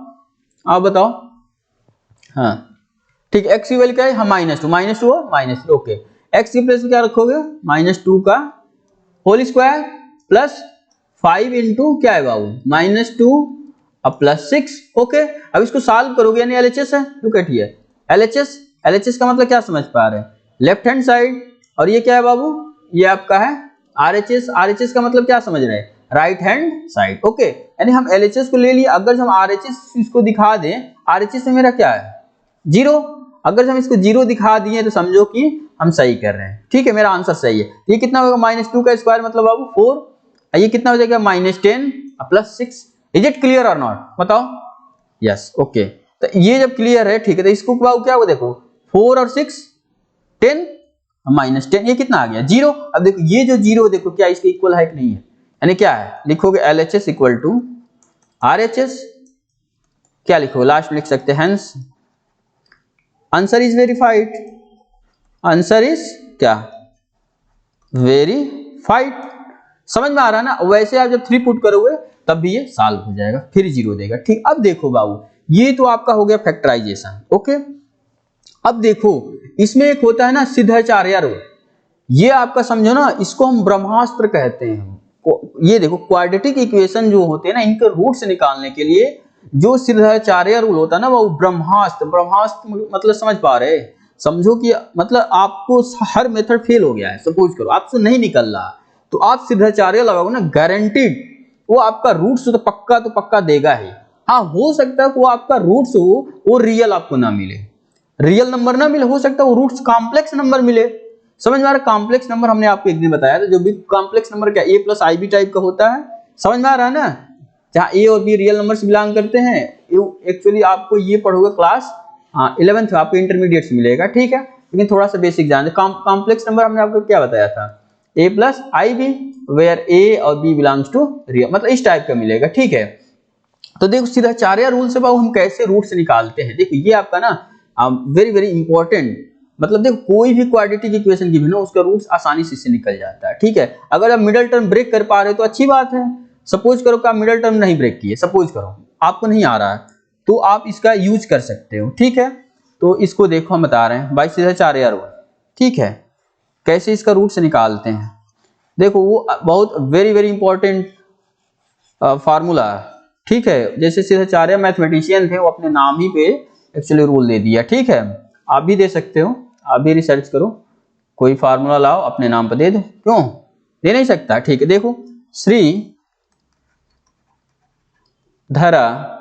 आप बताओ। हाँ ठीक, x की वैल्यू क्या है, हाँ -2 हो -3, ओके, x की प्लेस में क्या रखोगे -2 का होल स्क्वायर प्लस 5 इंटू क्या है बाबू -2 अब +6, ओके। अब इसको सॉल्व करोगे यानी LHS है, लुक एट हियर, LHS का मतलब क्या समझ पा रहे हैं, लेफ्ट हैंड साइड, और ये क्या है बाबू, ये आपका है RHS का मतलब क्या समझ रहे हैं, राइट हैंड साइड, ओके। यानी हम LHS को ले लिए, अगर हम RHS इसको दिखा दें, RHS में मेरा क्या है 0, अगर हम इसको 0 दिखा दिए तो समझो कि हम सही कर रहे हैं, ठीक है, मेरा आंसर सही है। ये कितना होगा -2 का स्क्वायर मतलब बाबू 4, ये कितना हो जाएगा -10 +6, इज इट क्लियर और नॉट, बताओ, यस, ओके। तो ये जब क्लियर है, ठीक है, तो इसको बाबू क्या होगा, देखो 4 और 6 10 -10, ये कितना आ गया 0। अब देखो ये जो 0 देखो क्या इसके इक्वल है कि नहीं है, यानी क्या है, लिखोगे LHS इक्वल टू RHS, क्या लिखोगे लास्ट में लिख सकते हैं, hence answer is verified, answer is क्या वेरीफाइड, समझ में आ रहा है ना। वैसे आप जब 3 पुट करोगे तब भी ये सॉल्व हो जाएगा, फिर 0 देगा, ठीक। अब देखो बाबू, ये तो आपका हो गया फैक्टराइजेशन, ओके। अब देखो इसमें एक होता है ना सिद्धाचार्य रूल, ये आपका समझो ना, इसको हम ब्रह्मास्त्र कहते हैं। ये देखो क्वाड्रेटिक इक्वेशन जो होते हैं ना, इनके रूट से निकालने के लिए जो सिद्धाचार्य रूल होता है ना, वो ब्रह्मास्त्र मतलब समझ पा रहे, समझो कि मतलब आपको हर मेथड फेल हो गया है, सपोज करो आपसे नहीं निकल रहा, तो आप सिद्धाचार्य लगाओगे ना, गारंटीड वो आपका रूट्स तो पक्का देगा ही। हाँ, हो सकता है वो आपका रूट्स हो वो रियल आपको ना मिले, रियल नंबर ना मिले, हो सकता है वो रूट्स कॉम्प्लेक्स नंबर मिले, समझ में आ रहा है। कॉम्प्लेक्स नंबर हमने आपको एक दिन बताया था, जो भी कॉम्प्लेक्स नंबर क्या A+IB टाइप का होता है, समझ में आ रहा है ना, जहां A और B रियल नंबर से बिलोंग करते हैं। एक्चुअली आपको ये पढ़ोगे क्लास 11th आपको इंटरमीडिएट से मिलेगा, ठीक है, लेकिन थोड़ा सा बेसिक जान दे। कॉम्प्लेक्स नंबर हमने आपको क्या बताया था, A+IB वेयर A और B बिलोंग्स टू रियल, मतलब इस टाइप का मिलेगा, ठीक है। तो देखो सिद्धाचार्य रूल से बाबू हम कैसे रूट्स निकालते हैं, देखो ये आपका ना वेरी इंपॉर्टेंट, मतलब देखो कोई भी क्वाड्रेटिक इक्वेशन की भी ना उसका रूट्स आसानी से इससे निकल जाता है, ठीक है। अगर आप मिडिल टर्म ब्रेक कर पा रहे हो तो अच्छी बात है, सपोज करो कि आप मिडिल टर्म नहीं ब्रेक किए, सपोज करो आपको नहीं आ रहा है, तो आप इसका यूज कर सकते हो, ठीक है। तो इसको देखो हम बता रहे हैं बाई सिद्धाचार्य रूल, ठीक है, कैसे इसका रूट से निकालते हैं। देखो वो बहुत वेरी इंपॉर्टेंट फार्मूला है, ठीक है। जैसे सिद्धाचार्य मैथमेटिशियन थे, वो अपने नाम ही पे एक्चुअली रूल दे दिया, ठीक है। आप भी दे सकते हो, आप भी रिसर्च करो, कोई फार्मूला लाओ अपने नाम पर दे दो, क्यों दे नहीं सकता, ठीक है। देखो श्री धरा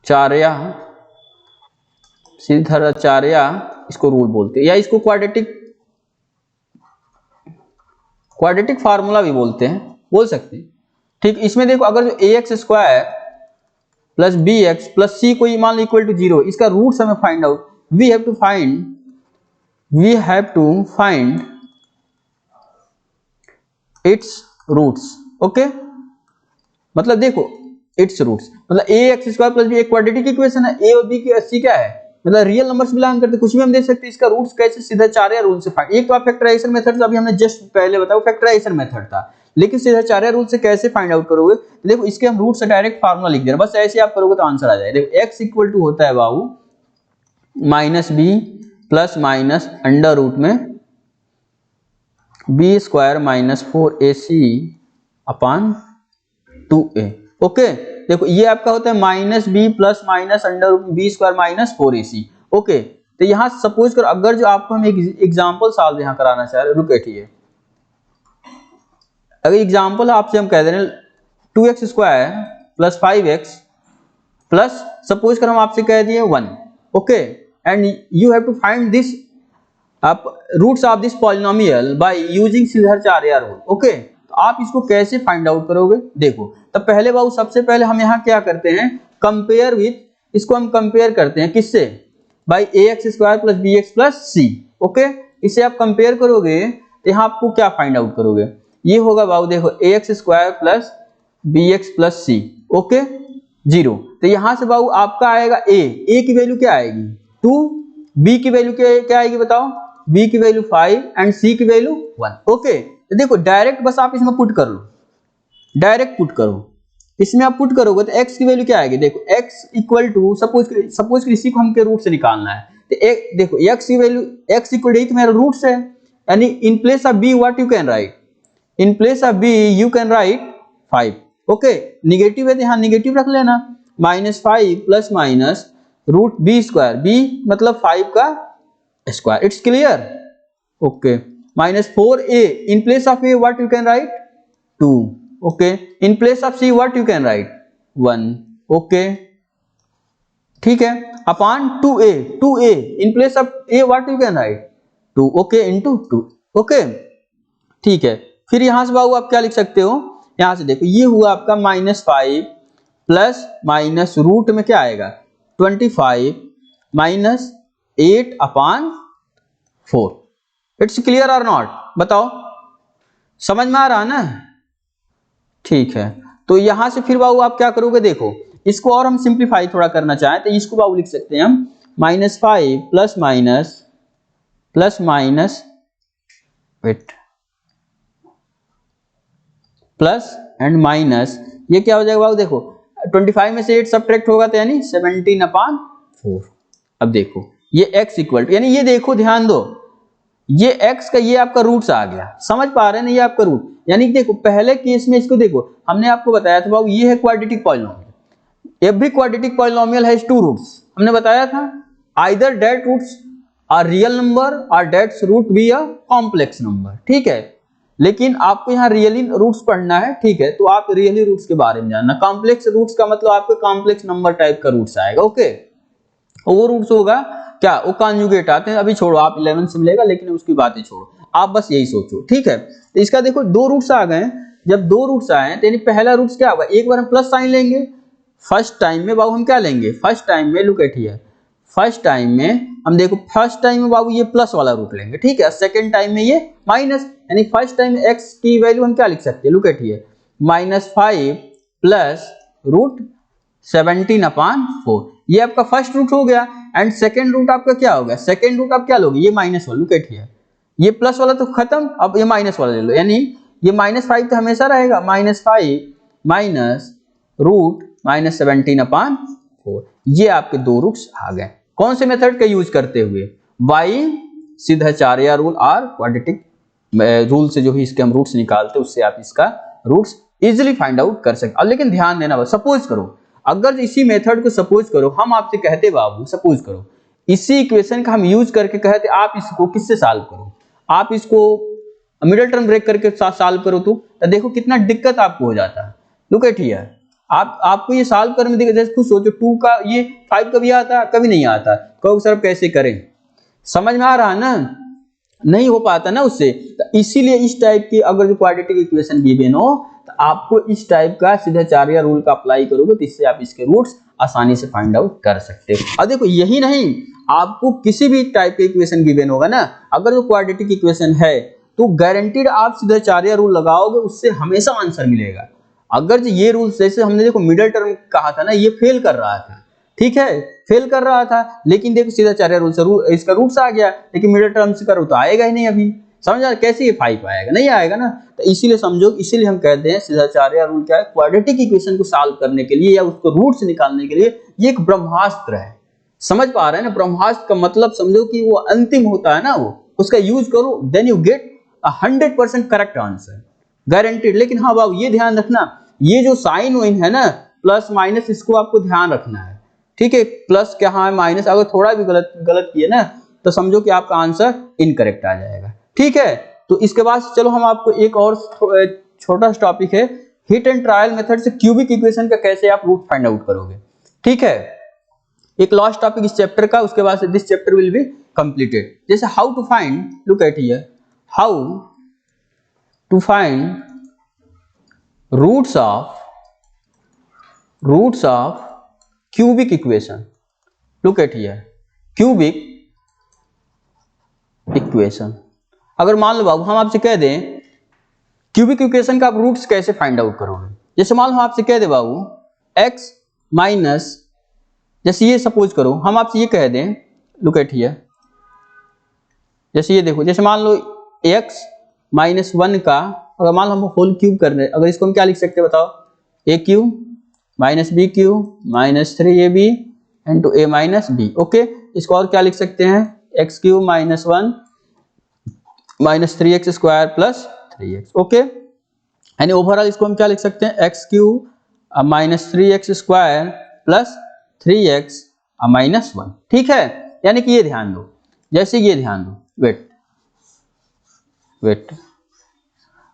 चार्या, सिद्धाचार्य इसको रूल बोलते हैं, या इसको क्वाड्रेटिक फार्मूला भी बोलते हैं, बोल सकते हैं, ठीक। इसमें देखो अगर जो ax² plus bx plus c को मान लो इक्वल टू 0, इसका रूट्स हमें find out, we have to find its roots, okay. मतलब देखो इट्स रूट्स मतलब ax² प्लस b एक क्वाड्रेटिक इक्वेशन है, a और b की c क्या है, मतलब रियल नंबर्स बिलोंग करते, कुछ भी हम दे सकते हैं। इसका रूट्स कैसे, सिद्धाचार्य रूल से फाइंड, एक तो आप फैक्टराइजेशन मेथड अभी हमने जस्ट पहले बताया फैक्टराइजेशन मेथड था, लेकिन सिद्धाचार्य रूल से कैसे फाइंड आउट करोगे, देखो इसके हम रूट से डायरेक्ट फार्मूला लिख दे रहे हैं, बस ऐसे आप करोगे तो आंसर आ जाएगा। देखो x इक्वल टू होता है बाबू -b plus minus under root में b² - 4ac upon 2a, okay. देखो ये आपका होता है -b plus minus under root b² - 4ac, okay. तो यहां सपोज करो अगर जो आपको हम एक एग्जांपल सॉल्व यहां कराना चाह रहे, रुक बैठिए, अगर एग्जांपल आपसे हम कह दे रहे हैं 2x² plus 5x plus suppose कर हम आपसे कह दिए 1, okay, and you have to find this आप roots of this polynomial by using Siddhacharya rule, okay. तो आप इसको कैसे फाइंड आउट करोगे, देखो तब पहले बाबू सबसे पहले हम यहाँ क्या करते हैं, कंपेयर विथ, इसको हम कंपेयर करते हैं किससे, by ax² plus bx plus c, okay. इसे आप कंपेयर करोगे तो यहाँ आपको क्या फाइंड आउट करोगे, ये होगा बाबू देखो ax² plus bx plus c, okay 0। तो यहां से बाबू आपका आएगा a की वैल्यू क्या आएगी 2, b की वैल्यू क्या आएगी बताओ, b की वैल्यू 5 एंड c की वैल्यू 1, ओके। तो देखो डायरेक्ट बस आप इसमें पुट कर लो, डायरेक्ट पुट करो, इसमें आप पुट करोगे तो x की वैल्यू क्या आएगी, देखो x इक्वल टू सपोज इसी को हम के रूट से निकालना है, तो देखो x की वैल्यू x इक्वल टू मेरा रूट है, यानी in place of b what you can write, in place of B you can write 5। Okay, negative है तो यहाँ निगेटिव रख लेना, -5 plus minus root B square, B मतलब 5 का square, it's clear. Okay, -4a in place of a what you can write 2। Okay, in place of c what you can write 1। Okay, ठीक है, upon 2a in place of a what you can write 2। Okay, into 2। Okay, ठीक है, फिर यहां से बाबू आप क्या लिख सकते हो, यहां से देखो ये हुआ आपका -5 प्लस माइनस रूट में क्या आएगा 25 माइनस 8 अपॉन 4। इट्स क्लियर और नॉट, बताओ, समझ में आ रहा ना? ठीक है, तो यहां से फिर बाबू आप क्या करोगे, देखो इसको और हम सिंप्लीफाई थोड़ा करना चाहें तो इसको बाबू लिख सकते हैं हम -5 plus minus weight plus and minus, ये क्या हो जाएगा बाबू, देखो 25 में से 8 सब्ट्रैक्ट होगा तो यानी 17/4। अब देखो ये x इक्वल टू, यानी ये देखो ध्यान दो, ये x का ये आपका रूट्स आ गया, समझ पा रहे हैं ना, ये आपका रूट, यानी देखो पहले केस में इसको देखो हमने आपको बताया था बाबू ये है quadratic polynomial, every quadratic polynomial has 2 roots, हमने बताया था, either that roots are real number और that's root be a complex number. ठीक है, लेकिन आपको यहाँ रियली रूट्स पढ़ना है, ठीक है, तो आप रियली रूट्स के बारे में जानना, कॉम्प्लेक्स रूट्स का मतलब आपके कॉम्प्लेक्स नंबर टाइप का रूट्स आएगा। ओके, वो रूट्स होगा क्या, वो कॉन्जुगेट आते हैं, अभी छोड़ो, आप 11 से मिलेगा, लेकिन उसकी बातें छोड़ो, आप बस यही सोचो। ठीक है, तो इसका देखो 2 रूट्स आ गए, जब 2 रूट्स आए तो यानी पहला रूट्स क्या होगा, एक बार हम प्लस साइन लेंगे, फर्स्ट टाइम में बाबू हम क्या लेंगे, फर्स्ट टाइम में look at here, first time में हम देखो फर्स्ट टाइम में बाबू ये प्लस वाला रूट लेंगे, ठीक है, सेकंड टाइम में ये माइनस, यानी फर्स्ट टाइम x की वैल्यू हम क्या लिख सकते हैं, look at here -5 plus root 17/4, ये आपका फर्स्ट रूट हो गया, एंड सेकंड रूट आपका क्या होगा, सेकंड रूट आप क्या लोगे, ये माइनस वाला, लुक एट हियर, ये प्लस वाला तो खत्म, अब ये माइनस वाला ले लो, यानी ये -5 तो हमेशा रहेगा, -5 माइनस रूट -17/4, ये आपके 2 रूट्स आ गए, कौन से मेथड का यूज करते हुए, बाई सीधाचार्य रूल और क्वाड्रेटिक रूल से जो भी इसके हम रूट्स निकालते हैं उससे आप इसका रूट्स इजीली फाइंड आउट कर सकते। अब लेकिन ध्यान देना, सपोज करो अगर इसी मेथड को सपोज करो हम आपसे कहते बाबू, सपोज करो इसी इक्वेशन का हम यूज करके कहते आप इसको किससे सॉल्व करो, आप इसको मिडिल टर्म ब्रेक करके सॉल्व करो, तो देखो कितना दिक्कत आपको हो जाता है। लुक एट हियर, आपको ये सॉल्व करने में दिक्कत, जैसे खुद सोचो 2 का ये 5 कभी आता, कभी नहीं आता, कहो सर कैसे करें, समझ में आ रहा है ना, नहीं हो पाता ना उससे, तो इसीलिए इस टाइप की अगर जो क्वाड्रेटिक इक्वेशन गिवन हो तो आपको इस टाइप का सीधाचार्य रूल का अप्लाई करोगे तो इससे आप इसके रूट्स आसानी से फाइंड आउट कर सकते हो। और देखो यही नहीं, आपको किसी भी टाइप का इक्वेशन गिवन होगा ना, अगर जो क्वाड्रेटिक इक्वेशन है तो गारंटीड आप सीधाचार्य रूल लगाओगे उससे हमेशा आंसर मिलेगा। अगर ये रूल जैसे हमने देखो मिडिल टर्म कहा था ना, ये फेल कर रहा था, ठीक है, फेल कर रहा था, लेकिन देखो सीधाचार्य रूल से इसका रूट्स आ गया, लेकिन मिडिल टर्म से करो तो आएगा ही नहीं, अभी समझ आ कैसे ये 5 आएगा, नहीं आएगा ना, तो इसीलिए समझो, इसीलिए हम कहते हैं सीधाचार्य रूल क्या है, क्वाड्रेटिक इक्वेशन को सॉल्व करने के लिए या उसको रूट्स निकालने के लिए ये एक ब्रह्मास्त्र है, समझ पा रहे हैं ना, ब्रह्मास्त्र का मतलब समझो कि वो अंतिम होता है ना, वो उसका यूज करो then you get 100% correct answer, guaranteed. लेकिन हाँ बाबू ये ध्यान रखना, ये जो साइन वाइन है ना प्लस माइनस, इसको आपको ध्यान रखना है, ठीक है, प्लस क्या है माइनस, अगर थोड़ा भी गलत किए ना तो समझो कि आपका आंसर इनकरेक्ट आ जाएगा। ठीक है, तो इसके बाद चलो हम आपको एक और छोटा सा टॉपिक है, हिट एंड ट्रायल मेथड से क्यूबिक इक्वेशन का कैसे आप रूट फाइंड आउट करोगे। ठीक है, एक लास्ट टॉपिक इस चैप्टर का, उसके बाद this chapter will be completed. जैसे how to find, look at here, how to find roots of cubic equation. Look at here, cubic equation, अगर मान लो बाबू हम आपसे कह दें क्यूबिक इक्वेशन का आप रूट्स कैसे फाइंड आउट करोगे, जैसे मान लो हम आपसे कह दे बाबू x माइनस, जैसे ये सपोज करो हम आपसे ये कह दें, लुक एट हियर, जैसे ये देखो, जैसे मान लो x -1 का अगर मान लो हम होल क्यूब कर रहे हैं, अगर इसको हम क्या लिख सकते हैं बताओ, a cube minus B cube minus 3ab into a minus B. Okay, इसको और क्या लिख सकते हैं, x cube -1 -3x square plus 3x। Okay, यानी ओवरऑल इसको हम क्या लिख सकते हैं, x cube minus 3x square plus 3x minus 1। ठीक है, यानी कि ये ध्यान दो, जैसे ये ध्यान दो, वेट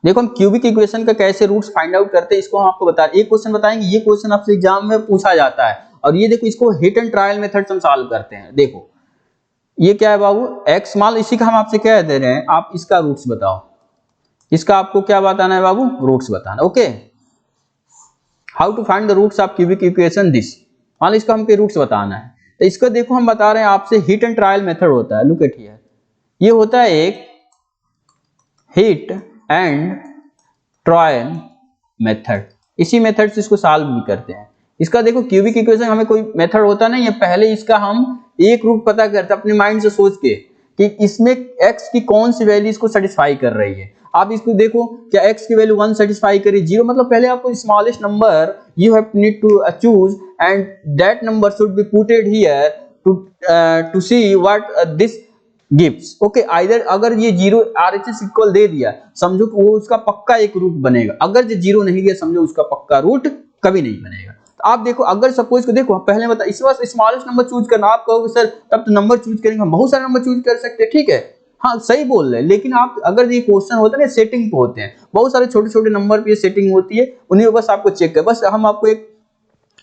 देखो हम क्यूबिक इक्वेशन का कैसे रूट्स फाइंड आउट करते हैं इसको हम आपको बता रहे हैं। एक क्वेश्चन बताएंगे, ये क्वेश्चन आपसे एग्जाम में पूछा जाता है, और ये देखो इसको हिट एंड ट्रायल मेथड से हम सॉल्व करते हैं। देखो ये क्या है बाबू, x मान, इसी का हम आपसे कह दे रहे हैं, आप इसका रूट्स बताओ, इसका आपको क्या बताना है बाबू, रूट्स बताना। Okay, how to find the roots of cubic equation this, मान लो इसका हमको रूट्स बताना है, तो इसको देखो हम बता रहे हैं आपसे हिट एंड ट्रायल मेथड होता है। लुक एट हियर, ये होता है एक हिट एंड ट्रायल मेथड, इसी मेथड से इसको सॉल्व भी करते हैं। इसका देखो क्यूबिक इक्वेशन हमें कोई मेथड होता नहीं है, पहले इसका हम एक रूट पता करते हैं अपने माइंड से सोच के कि इसमें x की कौन सी वैल्यू इसको सेटिस्फाई कर रही है। आप इसको देखो, क्या x की वैल्यू 1 सेटिस्फाई करी, 0, मतलब पहले आपको smallest number you have need to choose and that number should be putted here to see what this gives. Okay, either अगर ये 0 RHS इक्वल दे दिया, समझो कि वो उसका पक्का एक रूट बनेगा, अगर ये 0 नहीं दिया समझो उसका पक्का रूट कभी नहीं बनेगा। तो आप देखो, अगर सपोज को देखो पहले बता, इस बार स्मॉलेस्ट नंबर चूज करना, आप कहोगे सर तब तो नंबर चूज करेंगे, हम बहुत सारे नंबर चूज कर सकते हैं, ठीक है, हाँ सही बोल रहे हैं, लेकिन आप अगर ये क्वेश्चन होता है ना सेटिंग पे होते हैं, बहुत सारे छोटे छोटे नंबर पे सेटिंग होती है, उन्हीं को बस आपको चेक कर, बस हम आपको एक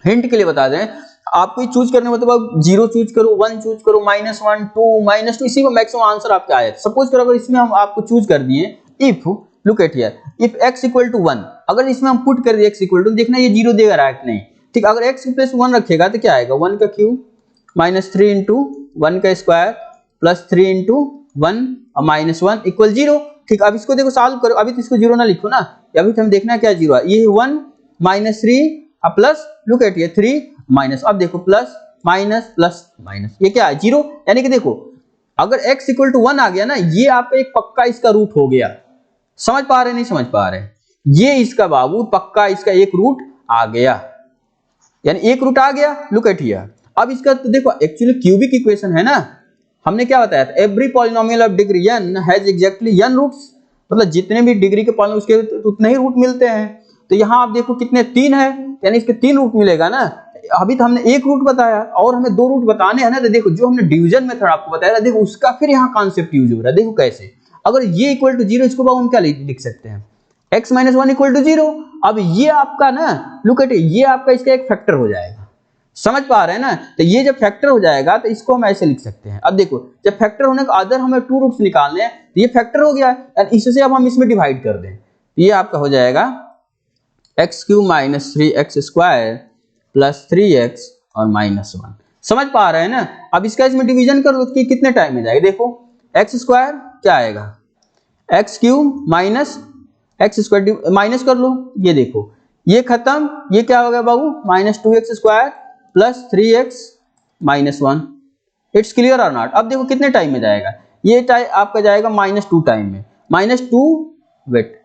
हिंट के लिए बता दें, आपको चूज करने मतलब 0 चूज करो, 1 चूज करो, -1 2 -2, इसी को मैक्सिमम आंसर आपका आया। सपोज करो अगर इसमें हम आपको चूज कर दिए if, look at here, if x equal to 1, अगर इसमें हम पुट कर दिए x इक्वल टू, देखना ये 0 देगा रहा है कि नहीं, ठीक, अगर x प्लस 1 रखेगा तो क्या आएगा, 1 का क्यूब -3 इंटू 1 का स्क्वायर प्लस 3 इंटू 1 और -1 इक्वल 0। ठीक, अब इसको देखो सॉल्व करो, अभी तो इसको 0 ना लिखो ना, अभी तो हम देखना क्या 0 है, ये 1 -3 प्लस, लुक एट ये 3 माइनस, अब देखो प्लस माइनस प्लस माइनस, ये क्या है 0, यानी कि देखो अगर x इक्वल टू 1 आ गया ना, ये आपका एक पक्का इसका रूट हो गया। समझ पा रहे नहीं समझ पा रहे, ये इसका बाबू पक्का इसका एक रूट आ गया, यानी एक रूट आ गया। लुक एट हियर, अब इसका तो देखो एक्चुअली क्यूबिक इक्वेशन है ना, हमने क्या बताया था, every polynomial of degree n has exactly n roots, मतलब जितने भी डिग्री के पॉलिनोमियल उसके उतने ही रूट मिलते हैं। तो यहाँ आप देखो कितने 3 है, यानी इसके 3 रूट मिलेगा ना, अभी तो हमने एक रूट बताया और हमें 2 रूट बताने हैं ना, तो देखो जो हमने डिवीजन मेथड आपको बताया, देखो उसका फिर यहाँ कॉन्सेप्ट यूज हो रहा है। देखो कैसे, अगर ये इक्वल टू 0, इसको हम क्या लिख सकते हैं, x - 1 इक्वल टू 0। अब ये आपका ना, लुक एट, ये आपका इसका एक फैक्टर हो जाएगा, समझ पा रहे हैं ना, तो ये जब फैक्टर हो जाएगा तो इसको हम ऐसे लिख सकते हैं। अब देखो जब फैक्टर होने का अदर हमें 2 रूट्स निकालने हैं, तो ये फैक्टर हो गया है, इससे अब हम इसमें डिवाइड कर दें, ये आपका हो जाएगा x³ - 3x square plus 3x और -1। समझ पा रहे हैं ना, अब इसका इसमें डिवीजन कर लो कि कितने टाइम में जाएगा, देखो x स्क्वायर क्या आएगा, x³ minus x square minus कर लो, ये देखो ये खत्म, ये क्या हो गया बाबू, -2x square plus 3x -1। It's clear और नॉट। अब देखो कितने टाइम में जाएगा, ये टाइम आपका जाएगा -2 टाइम में, -2 वेट,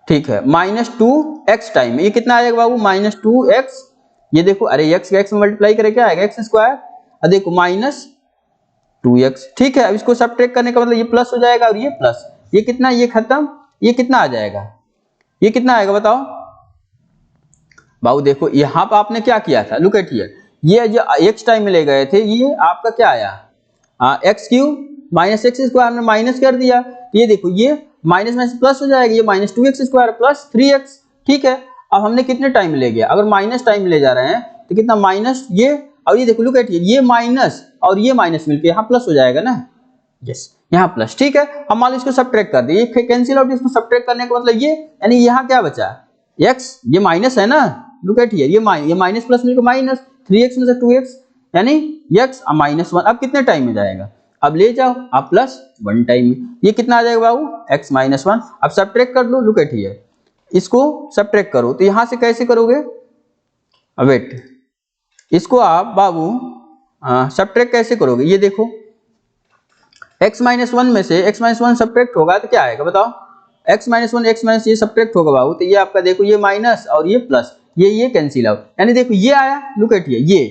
ठीक है, -2x टाइम में, ये कितना आएगा बाबू, -2x, ये देखो, अरे x का x में मल्टीप्लाई करे क्या आएगा, x स्क्वायर, और देखो -2x, ठीक है। अब इसको सब्ट्रैक्ट करने का मतलब ये प्लस हो जाएगा और ये प्लस, ये कितना, ये खत्म, ये कितना आ जाएगा, ये कितना आएगा बताओ बाबू। देखो यहाँ पर आपने क्या किया था, लुक एट हियर, ये जो x टाइम में ले गए थे, ये आपका क्या आया, x³ - x स्क्वायर हमने माइनस कर दिया, ये देखो ये माइनस में प्लस हो जाएगा, ये -2x स्क्वायर प्लस 3x, ठीक है। अब हमने कितने टाइम ले गया, अगर माइनस टाइम ले जा रहे हैं तो कितना माइनस, ये और ये देखो, लुक एट ये माइनस और ये माइनस मिलके यहाँ प्लस हो जाएगा ना, यस यहाँ प्लस, ठीक है। अब मान लो इसको सब्ट्रैक्ट कर दिए, ये कैंसिल आउट, इसको सब्ट्रैक्ट करने का मतलब ये, यानी यहाँ क्या बचा, x, ये माइनस है ना, लुक एट हियर, ये माइनस प्लस मिलकर माइनस, 3x में से 2x, यानी x -1। अब कितने टाइम में जाएगा, अब ले जाओ आप +1 टाइम में, ये कितना आ जाएगा बाबू, x -1। अब सब्ट्रैक्ट कर लो, लुक एट हियर, इसको सब्ट्रैक्ट करो, तो यहां से कैसे करोगे, अब वेट, इसको आप बाबू सब्ट्रैक्ट कैसे करोगे, ये देखो x -1 में से x -1 सब्ट्रैक्ट होगा तो क्या आएगा बताओ, x -1 x माइनस ये सब्ट्रैक्ट होगा बाबू, तो ये आपका देखो ये माइनस और ये प्लस, ये कैंसिल आउट, यानी देखो ये आया, लुक एट ये,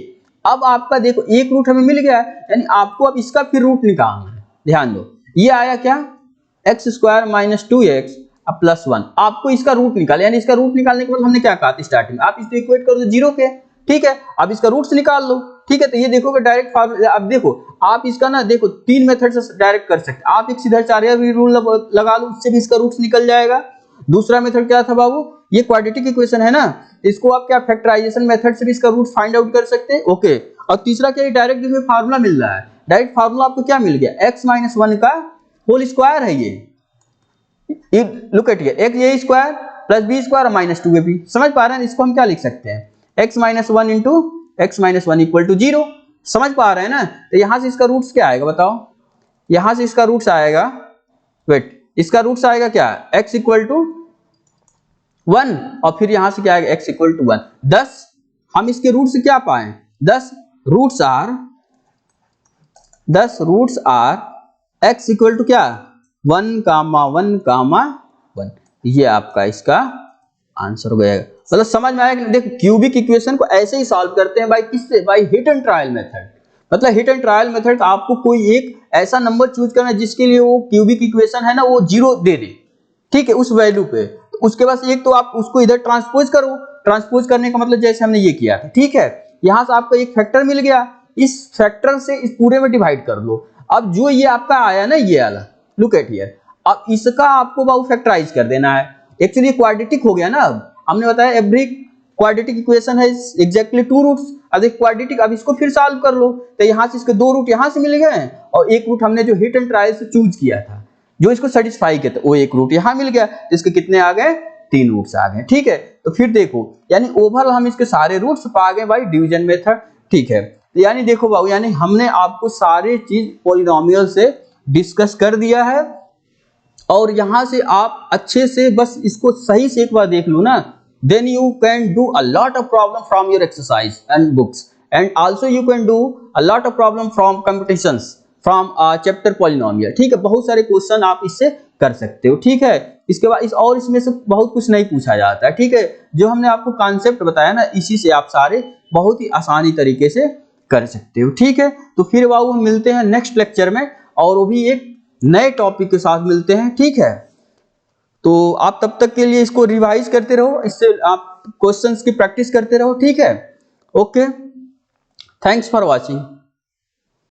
अब आपका देखो एक रूट हमें मिल गया है, यानी आपको अब इसका फिर रूट निकालना है। ध्यान दो, ये आया क्या, x² - 2x, अब +1, आपको इसका रूट निकाले, यानी इसका रूट निकालने के बाद हमने क्या कहा था स्टार्टिंग, आप इसको इक्वेट कर दो 0 के, ठीक है। अब इसका रूट्स निकाल लो, ठीक है। तो ये देखोगे डायरेक्ट फार्मूला, अब देखो आप इसका ना देखो 3 मेथड से डायरेक्ट कर सकते, आप एक सीधा चारिया रूल लगा लो, उससे भी इसका रूट्स निकल जाएगा। दूसरा मेथड क्या था बाबू, ये क्वाड्रेटिक इक्वेशन है ना, इसको आप क्या फैक्टराइजेशन मेथड से भी इसका रूट फाइंड आउट कर सकते हैं, ओके। और तीसरा क्या, डायरेक्ट देखो फार्मूला मिल रहा है, डायरेक्ट फार्मूला आपको क्या मिल गया, x - 1 का होल स्क्वायर है ये look at here, x a square plus b square minus 2ab, समझ पा रहे हैं। इसको हम क्या लिख सकते हैं, x - 1 into x - 1 equal to 0, समझ पा रहे हैं ना। तो यहां से इसका रूट्स क्या आएगा बताओ, यहां से इसका रूट्स आएगा, वेट, इसका रूट्स आएगा क्या, x इक्वल टू 1 और फिर यहां से क्या आएगा x इक्वल टू 1। 10 हम इसके रूट से क्या पाए, 10 roots are x equal to क्या 1,1,1, ये आपका इसका आंसर हो गया। मतलब समझ में आया कि देखो क्यूबिक इक्वेशन को ऐसे ही सॉल्व करते हैं भाई, किससे, भाई हिट एंड ट्रायल मेथड। मतलब हिट एंड ट्रायल मेथड, आपको कोई एक ऐसा नंबर चूज करना है जिसके लिए वो क्यूबिक इक्वेशन है ना वो 0 दे दे, ठीक है, उस वैल्यू पे। उसके बाद एक तो आप उसको इधर ट्रांसपोज करो, ट्रांसपोज करने का मतलब जैसे हमने ये किया था, ठीक है। यहां से आपको एक फैक्टर मिल गया, इस फैक्टर से इस पूरे में डिवाइड कर लो। अब जो ये आपका आया ना ये वाला, लुक एट हियर, अब इसका आपको बाबू फैक्टराइज कर देना है। एक्चुअली क्वाड्रेटिक हो गया ना, अब हमने बताया एवरी क्वाड्रेटिक इक्वेशन है एग्जैक्टली 2 रूट्स। अब एक क्वाड्रेटिक, अब इसको फिर सॉल्व कर लो, तो यहां से इसके 2 रूट यहां से मिल गए और एक रूट हमने जो हिट एंड ट्रायल से चूज किया था जो इसको सेटिस्फाई किया था, वो एक रूट यहां मिल गया, तो इसके कितने आ गए, 3 रूट्स आ गए, ठीक है। तो फिर देखो यानी ओवरऑल हम इसके सारे रूट्स पा गए भाई डिवीजन मेथड, ठीक है। तो यानी देखो बाबू, यानी हमने आपको सारे चीज पॉलिनोमियल से डिस्कस कर दिया है, और यहां से आप अच्छे से बस इसको सही से एक बार देख लो ना, then you can do a lot of problem from your exercise and books, and also you can do a lot of problem from competitions from chapter polynomial, ठीक है। बहुत सारे क्वेश्चन आप इससे कर सकते हो, ठीक है। इसके बाद और इसमें से बहुत कुछ नहीं पूछा जाता है, ठीक है। जो हमने आपको कॉन्सेप्ट बताया ना, इसी से आप सारे बहुत ही आसानी तरीके से कर सकते हो, ठीक है। तो फिर बाबू हम मिलते हैं नेक्स्ट लेक्चर में, और वो भी एक नए टॉपिक के साथ मिलते हैं, ठीक है। तो आप तब तक के लिए इसको रिवाइज करते रहो, इससे आप क्वेश्चंस की प्रैक्टिस करते रहो, ठीक है। Okay, thanks for watching.